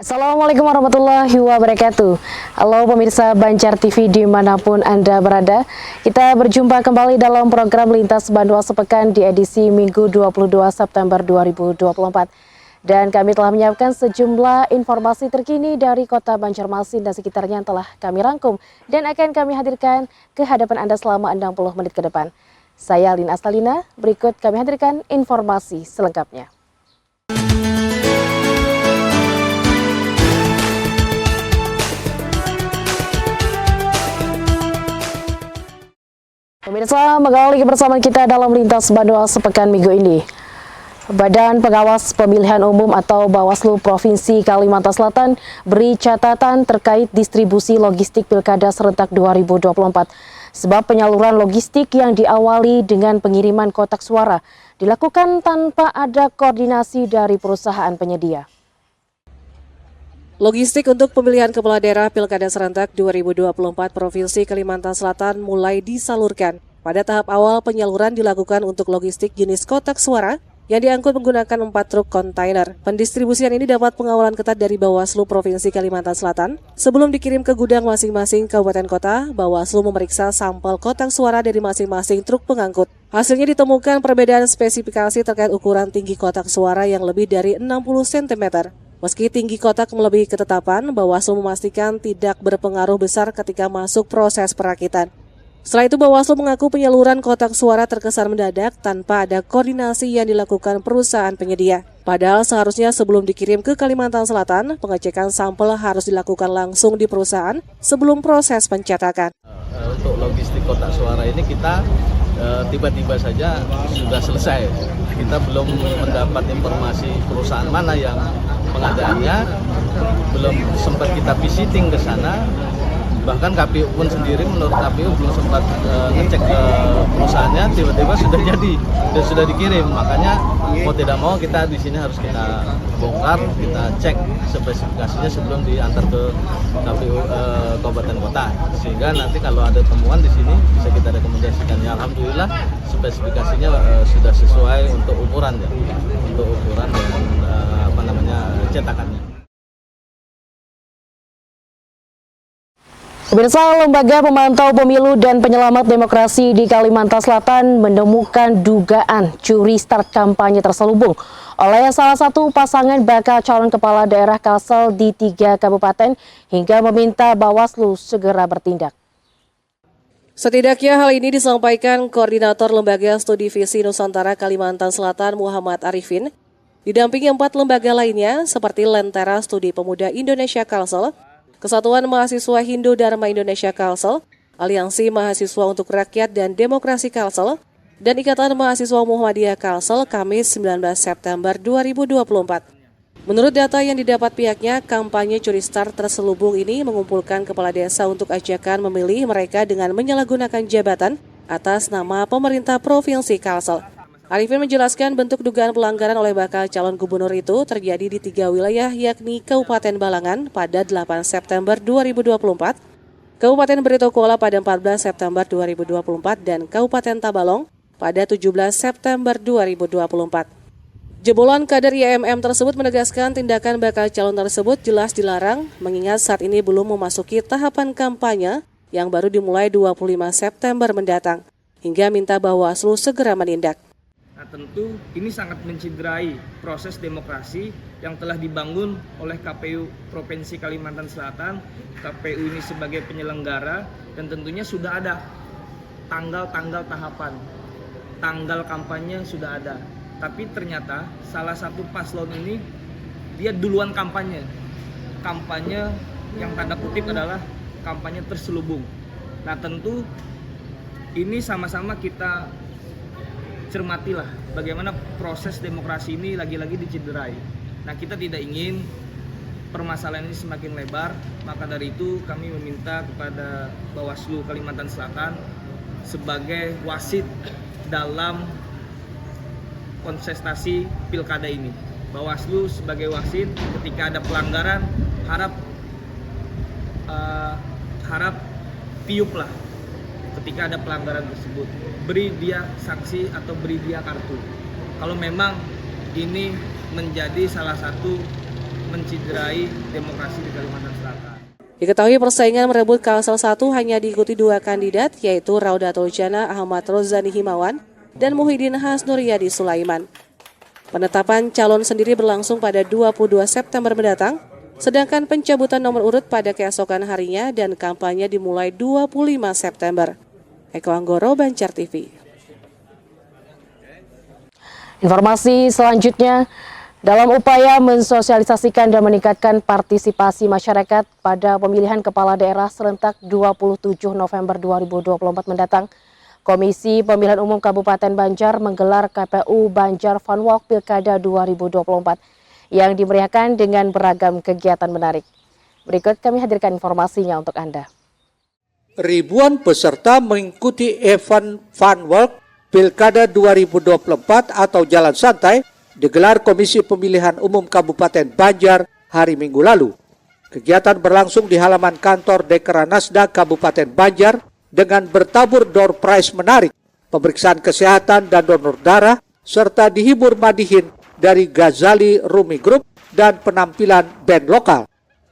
Assalamualaikum warahmatullahi wabarakatuh. Halo pemirsa Banjar TV dimanapun Anda berada. Kita berjumpa kembali dalam program Lintas Bandua Sepekan di edisi Minggu 22 September 2024. Dan kami telah menyiapkan sejumlah informasi terkini dari kota Banjarmasin dan sekitarnya yang telah kami rangkum dan akan kami hadirkan ke hadapan Anda selama 60 menit ke depan. Saya Lina Astalina, berikut kami hadirkan informasi selengkapnya. Pemirsa, mengawali kebersamaan kita dalam Lintas Bandua Sepekan minggu ini. Badan Pengawas Pemilihan Umum atau Bawaslu Provinsi Kalimantan Selatan beri catatan terkait distribusi logistik Pilkada serentak 2024. Sebab penyaluran logistik yang diawali dengan pengiriman kotak suara dilakukan tanpa ada koordinasi dari perusahaan penyedia. Logistik untuk pemilihan kepala daerah Pilkada serentak 2024 Provinsi Kalimantan Selatan mulai disalurkan. Pada tahap awal penyaluran dilakukan untuk logistik jenis kotak suara yang diangkut menggunakan 4 truk kontainer. Pendistribusian ini dapat pengawalan ketat dari Bawaslu Provinsi Kalimantan Selatan. Sebelum dikirim ke gudang masing-masing kabupaten kota, Bawaslu memeriksa sampel kotak suara dari masing-masing truk pengangkut. Hasilnya ditemukan perbedaan spesifikasi terkait ukuran tinggi kotak suara yang lebih dari 60 cm. Meski tinggi kotak melebihi ketetapan, Bawaslu memastikan tidak berpengaruh besar ketika masuk proses perakitan. Setelah itu Bawaslu mengaku penyaluran kotak suara terkesan mendadak tanpa ada koordinasi yang dilakukan perusahaan penyedia. Padahal seharusnya sebelum dikirim ke Kalimantan Selatan, pengecekan sampel harus dilakukan langsung di perusahaan sebelum proses pencetakan. Untuk logistik kotak suara ini kita tiba-tiba saja sudah selesai. Kita belum mendapat informasi perusahaan mana yang pengadaannya, belum sempat kita visiting ke sana. Bahkan KPU pun sendiri, menurut KPU belum sempat ngecek ke perusahaannya, tiba-tiba sudah jadi dan sudah dikirim. Makanya mau tidak mau kita di sini harus kita bongkar, kita cek spesifikasinya sebelum diantar ke KPU kabupaten kota. Sehingga nanti kalau ada temuan di sini bisa kita rekomendasikan. Ya, alhamdulillah spesifikasinya sudah sesuai untuk ukuran ya, untuk ukuran dan cetakannya. Pemirsa, Lembaga Pemantau Pemilu dan Penyelamat Demokrasi di Kalimantan Selatan menemukan dugaan curi start kampanye terselubung oleh salah satu pasangan bakal calon kepala daerah Kalsel di 3 kabupaten hingga meminta Bawaslu segera bertindak. Setidaknya hal ini disampaikan Koordinator Lembaga Studi Visi Nusantara Kalimantan Selatan Muhammad Arifin, didampingi 4 lembaga lainnya seperti Lentera Studi Pemuda Indonesia Kalsel, Kesatuan Mahasiswa Hindu Dharma Indonesia Kalsel, Aliansi Mahasiswa untuk Rakyat dan Demokrasi Kalsel, dan Ikatan Mahasiswa Muhammadiyah Kalsel Kamis 19 September 2024. Menurut data yang didapat pihaknya, kampanye curi start terselubung ini mengumpulkan kepala desa untuk ajakan memilih mereka dengan menyalahgunakan jabatan atas nama pemerintah Provinsi Kalsel. Arifin menjelaskan bentuk dugaan pelanggaran oleh bakal calon gubernur itu terjadi di 3 wilayah yakni Kabupaten Balangan pada 8 September 2024, Kabupaten Beritokuala pada 14 September 2024, dan Kabupaten Tabalong pada 17 September 2024. Jebolan kader IMM tersebut menegaskan tindakan bakal calon tersebut jelas dilarang mengingat saat ini belum memasuki tahapan kampanye yang baru dimulai 25 September mendatang, hingga minta Bawaslu segera menindak. Nah, tentu ini sangat mencederai proses demokrasi yang telah dibangun oleh KPU Provinsi Kalimantan Selatan. KPU ini sebagai penyelenggara dan tentunya sudah ada tanggal-tanggal tahapan, tanggal kampanye sudah ada. Tapi ternyata salah satu paslon ini dia duluan kampanye. Kampanye yang tanda kutip adalah kampanye terselubung. Nah, tentu ini sama-sama kita cermatilah bagaimana proses demokrasi ini lagi-lagi dicederai. Nah, kita tidak ingin permasalahan ini semakin lebar, maka dari itu kami meminta kepada Bawaslu Kalimantan Selatan sebagai wasit dalam kontestasi pilkada ini. Bawaslu sebagai wasit ketika ada pelanggaran harap tiuplah ketika ada pelanggaran tersebut, beri dia sanksi atau beri dia kartu. Kalau memang ini menjadi salah satu menciderai demokrasi di Kalimantan Selatan. Diketahui persaingan merebut Kalsel 1 hanya diikuti 2 kandidat, yaitu Raudatul Jannah Ahmad Rozani Himawan dan Muhyiddin Hasnuryadi Sulaiman. Penetapan calon sendiri berlangsung pada 22 September mendatang, sedangkan pencabutan nomor urut pada keesokan harinya dan kampanye dimulai 25 September. Eko Anggoro, Banjar TV. Informasi selanjutnya, dalam upaya mensosialisasikan dan meningkatkan partisipasi masyarakat pada pemilihan kepala daerah serentak 27 November 2024 mendatang, Komisi Pemilihan Umum Kabupaten Banjar menggelar KPU Banjar Fun Walk Pilkada 2024 yang dimeriahkan dengan beragam kegiatan menarik. Berikut kami hadirkan informasinya untuk Anda. Ribuan peserta mengikuti event Fun Walk Pilkada 2024 atau Jalan Santai digelar Komisi Pemilihan Umum Kabupaten Banjar hari Minggu lalu. Kegiatan berlangsung di halaman kantor Dekranasda Kabupaten Banjar dengan bertabur door prize menarik, pemeriksaan kesehatan dan donor darah, serta dihibur madihin dari Ghazali Rumi Group dan penampilan band lokal.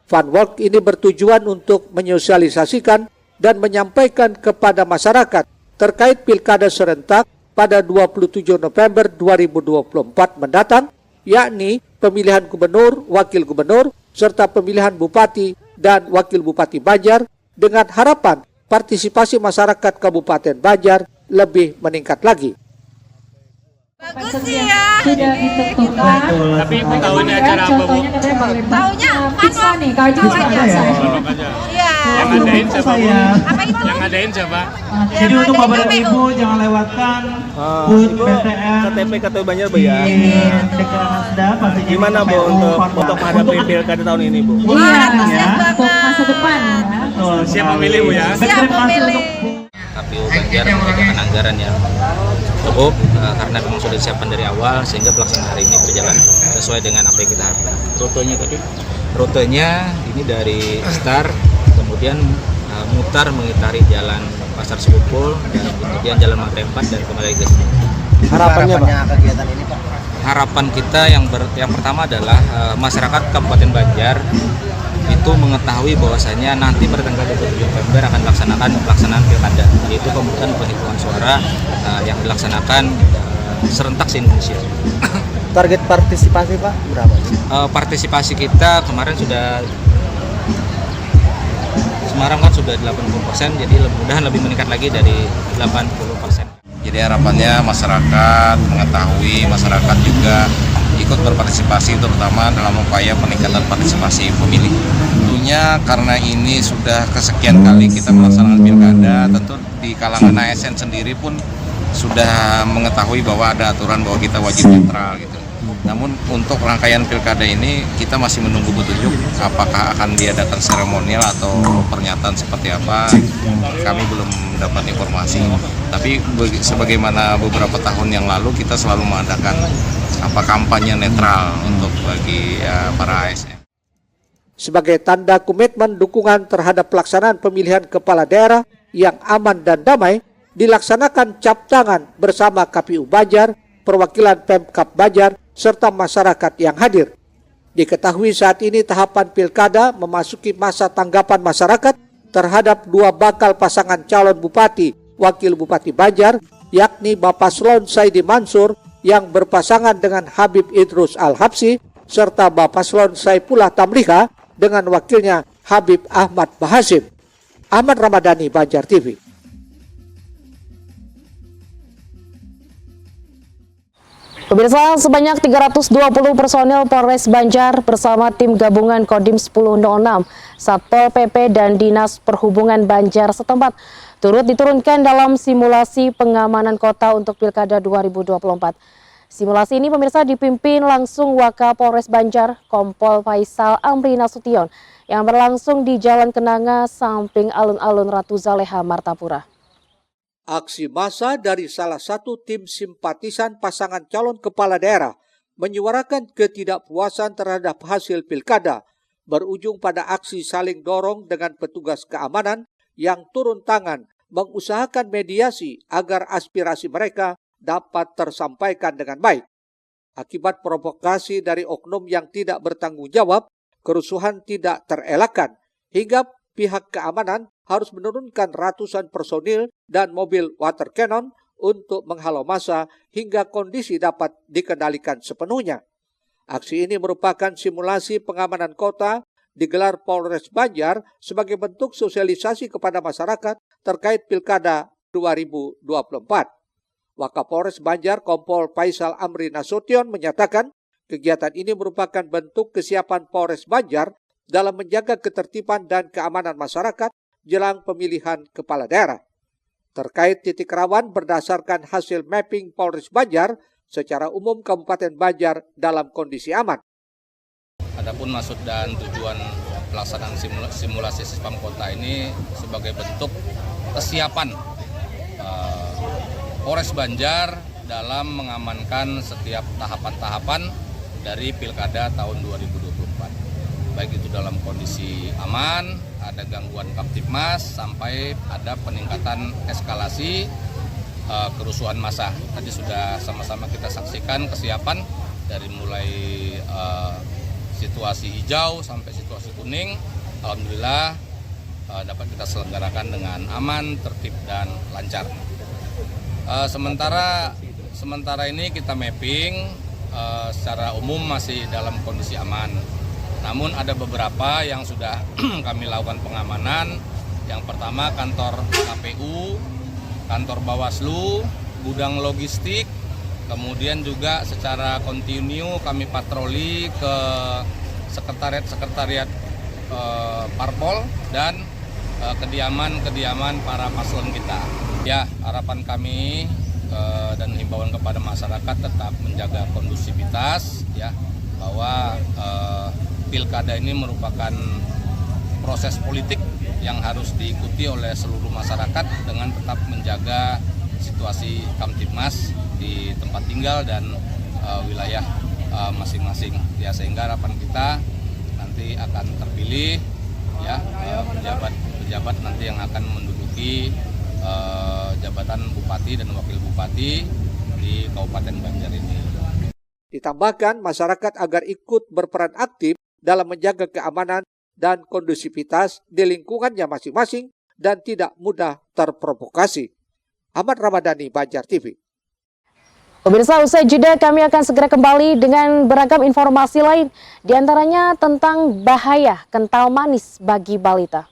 Fun Walk ini bertujuan untuk menyosialisasikan dan menyampaikan kepada masyarakat terkait pilkada serentak pada 27 November 2024 mendatang, yakni pemilihan gubernur, wakil gubernur, serta pemilihan bupati dan wakil bupati Banjar dengan harapan partisipasi masyarakat Kabupaten Banjar lebih meningkat lagi. Bagus sih ya. Sudah ditentukan. Tapi Ibu tahu ini acara apa, Bu? Taunya bisa nih, kalau juga aja. Iya. Yang ngadain siapa, Bu? Apa itu? Yang ngadain siapa? Jadi untuk Bapak Ibu jangan lewatkan booth BTN KTP KTP Banjar, Bu ya. Dekranasda pastinya. Gimana, Bu, untuk menghadapi pilkada tahun ini, Bu? Iya, ya, untuk masa depan ya. Betul. Siap memilih, Bu ya. Siap memilih. KPU Banjar menyediakan anggaran yang cukup karena memang sudah disiapkan dari awal sehingga pelaksanaan hari ini berjalan sesuai dengan apa yang kita harapkan. Rutenya tadi? Rutenya ini dari start, kemudian mutar mengitari jalan Pasar Sekupul dan kemudian jalan Mangga 4 dan kembali ke sini. Harapannya Pak? Kegiatan ini, Pak? Harapan kita yang pertama adalah masyarakat Kabupaten Banjar itu mengetahui bahwasanya nanti pada tanggal 27 November akan pelaksanaan pilkada, yaitu pemungutan penghitungan suara yang dilaksanakan serentak se-Indonesia. Target partisipasi, Pak, berapa? Partisipasi kita kemarin sudah Semarang kan sudah 80%, jadi mudah-mudahan lebih meningkat lagi dari 80%. Jadi harapannya masyarakat mengetahui, masyarakat juga ikut berpartisipasi terutama dalam upaya peningkatan partisipasi pemilih. Tentunya karena ini sudah kesekian kali kita melaksanakan pilkada, tentu di kalangan ASN sendiri pun sudah mengetahui bahwa ada aturan bahwa kita wajib netral gitu. Namun untuk rangkaian pilkada ini kita masih menunggu petunjuk apakah akan diadakan seremonial atau pernyataan seperti apa. Kami belum mendapat informasi. Tapi sebagaimana beberapa tahun yang lalu kita selalu mengadakan kampanye netral untuk bagi para ASN. Sebagai tanda komitmen dukungan terhadap pelaksanaan pemilihan kepala daerah yang aman dan damai, dilaksanakan cap tangan bersama KPU Banjar, perwakilan Pemkab Banjar, serta masyarakat yang hadir. Diketahui saat ini tahapan pilkada memasuki masa tanggapan masyarakat terhadap dua bakal pasangan calon bupati, wakil bupati Banjar, yakni Bapak Slon Saidi Mansur yang berpasangan dengan Habib Idrus Al-Habsi, serta Bapak Slon Saipullah Tamliha dengan wakilnya Habib Ahmad Bahasim. Ahmad Ramadhani, Banjar TV. Pemirsa, sebanyak 320 personel Polres Banjar bersama tim gabungan Kodim 1006, Satpol PP dan Dinas Perhubungan Banjar setempat turut diturunkan dalam simulasi pengamanan kota untuk Pilkada 2024. Simulasi ini pemirsa dipimpin langsung Wakapolres Banjar, Kompol Faisal Amri Nasution, yang berlangsung di Jalan Kenanga samping alun-alun Ratu Zaleha, Martapura. Aksi massa dari salah satu tim simpatisan pasangan calon kepala daerah menyuarakan ketidakpuasan terhadap hasil pilkada, berujung pada aksi saling dorong dengan petugas keamanan yang turun tangan mengusahakan mediasi agar aspirasi mereka dapat tersampaikan dengan baik. Akibat provokasi dari oknum yang tidak bertanggung jawab, kerusuhan tidak terelakkan hingga pihak keamanan harus menurunkan ratusan personil dan mobil water cannon untuk menghalau massa hingga kondisi dapat dikendalikan sepenuhnya. Aksi ini merupakan simulasi pengamanan kota digelar Polres Banjar sebagai bentuk sosialisasi kepada masyarakat terkait Pilkada 2024. Wakapolres Banjar Kompol Faisal Amri Nasution menyatakan kegiatan ini merupakan bentuk kesiapan Polres Banjar dalam menjaga ketertiban dan keamanan masyarakat jelang pemilihan kepala daerah. Terkait titik rawan berdasarkan hasil mapping Polres Banjar, secara umum Kabupaten Banjar dalam kondisi aman. Adapun maksud dan tujuan pelaksanaan simulasi Sispam Kota ini sebagai bentuk kesiapan Polres Banjar dalam mengamankan setiap tahapan-tahapan dari Pilkada tahun 2024. Baik itu dalam kondisi aman, ada gangguan Kamtibmas, sampai ada peningkatan eskalasi kerusuhan massa. Tadi sudah sama-sama kita saksikan kesiapan dari mulai situasi hijau sampai situasi kuning. Alhamdulillah dapat kita selenggarakan dengan aman, tertib, dan lancar. Sementara ini kita mapping secara umum masih dalam kondisi aman. Namun ada beberapa yang sudah kami lakukan pengamanan. Yang pertama kantor KPU, kantor Bawaslu, gudang logistik, kemudian juga secara kontinu kami patroli ke sekretariat parpol dan kediaman para paslon kita. Ya, harapan kami dan himbauan kepada masyarakat tetap menjaga kondusivitas, ya, bahwa pilkada ini merupakan proses politik yang harus diikuti oleh seluruh masyarakat dengan tetap menjaga situasi Kamtibmas di tempat tinggal dan wilayah masing-masing. Ya, sehingga harapan kita nanti akan terpilih, ya, pejabat nanti yang akan menduduki jabatan bupati dan wakil bupati di Kabupaten Banjar ini. Ditambahkan masyarakat agar ikut berperan aktif dalam menjaga keamanan dan kondusivitas di lingkungannya masing-masing dan tidak mudah terprovokasi. Ahmad Ramadhani, Banjar TV. Pemirsa, usai jeda kami akan segera kembali dengan beragam informasi lain, diantaranya tentang bahaya kental manis bagi balita.